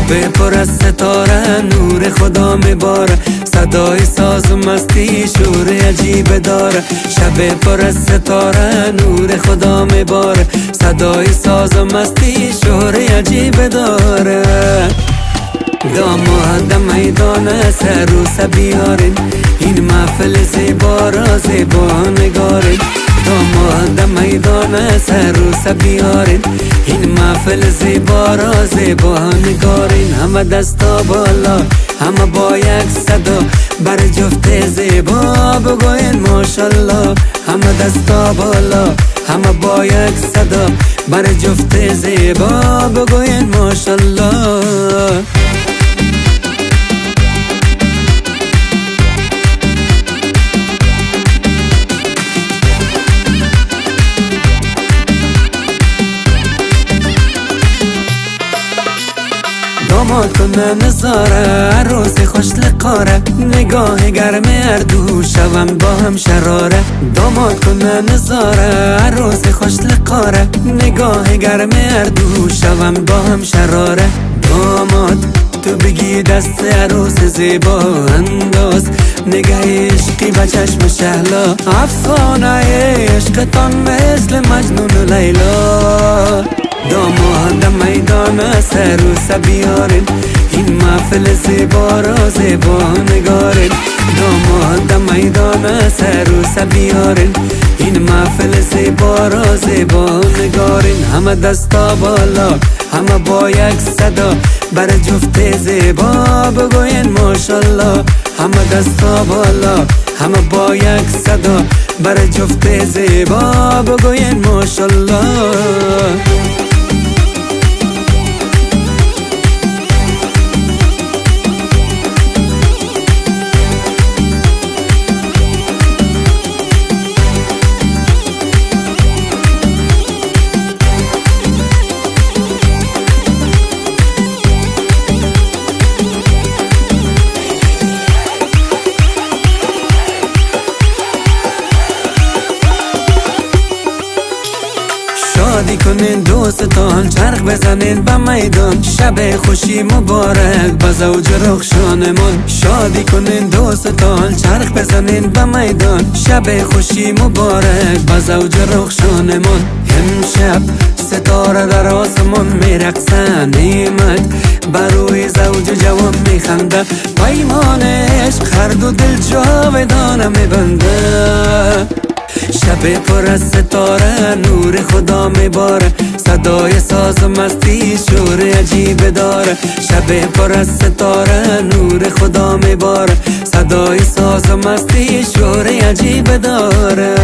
شب پر از ستاره نور خدا میباره، صدای ساز و مستی شور عجیب داره. شب پر از ستاره نور خدا میباره، صدای ساز و مستی شور عجیب داره. داماد میدان سر و سبیارین، این محفل زیبا را زیبا نگارین. داماد میدان سر و سبیارین، این محفل زیبا را زیبا نگارین. همه دستا بالا، همه با یک صدا، بر جفت زیبا بگوین ماشالله. همه دستا بالا، همه با یک صدا، بر جفت زیبا بگوین ماشالله. داماد کنه نظاره، عروس خوش لقاره، نگاه گرم اردو شوند با هم شراره. داماد کنه نظاره، عروس خوش لقاره، نگاه گرم اردو شوند با هم شراره. داماد تو بگی دست عروس زیبا انداز، نگه عشقی به چشم شهلا، افسانه عشقتان مثل مجنون و لیلا. داماد میدان سر و سبیارین، این محفل زیبا را زیبا نگارین. داماد میدان سر و سبیارین، این محفل زیبا را زیبا نگارین. همه دستا بالا، همه با یک صدا، بر جفت زیبا بگوین ماشالله. همه دستا بالا، همه با یک صدا، بر جفت زیبا بگوین ماشالله. شادی کنین دوستان، چرخ بزنین به میدان، شب خوشی مبارک به زوج رخشانمان. شادی کنین دوستان، چرخ بزنین به میدان، شب خوشی مبارک به زوج رخشانمان. امشب ستاره در آسمان میرقصن، نعمت بر روی زوج جوان میخنده، پیمان عشق هر دو دل جاودانه میبنده. شب پر از ستاره نور خدا میباره، صدای ساز و مستی شور عجیب داره. شب پر از ستاره نور خدا میباره، صدای ساز و مستی شور عجیب داره.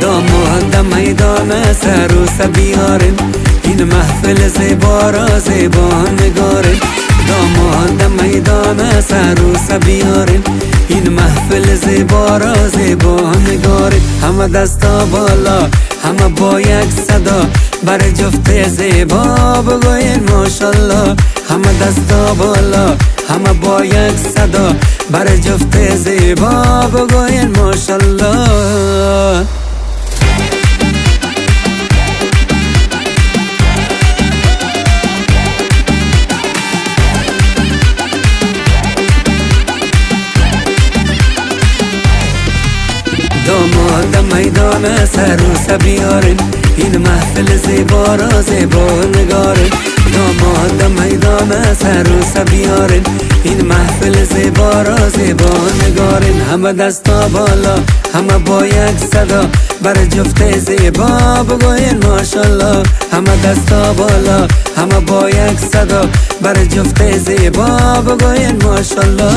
داماد میدان سر و سبیارین، این محفل زیبا را زیبا نگارین. داماد میدان سر و سبیارین، این محفل زیبا را زیبا نگارین. همه دستا بالا، همه با یک صدا، بر جفت زیبا بگوین ماشالله. همه دستا بالا، همه با یک صدا، بر جفت زیبا بگوین ماشالله. داماد میدان سر و سبیارین، این محفل زیبا را زیبا نگارین. داماد میدان سر و سبیارین، این محفل زیبا را زیبا نگارین. همه دستا بالا، همه با یک صدا، بر جفت زیبا بگوین ماشالله. همه دستا بالا، همه با یک صدا، بر جفت زیبا بگوین ماشالله.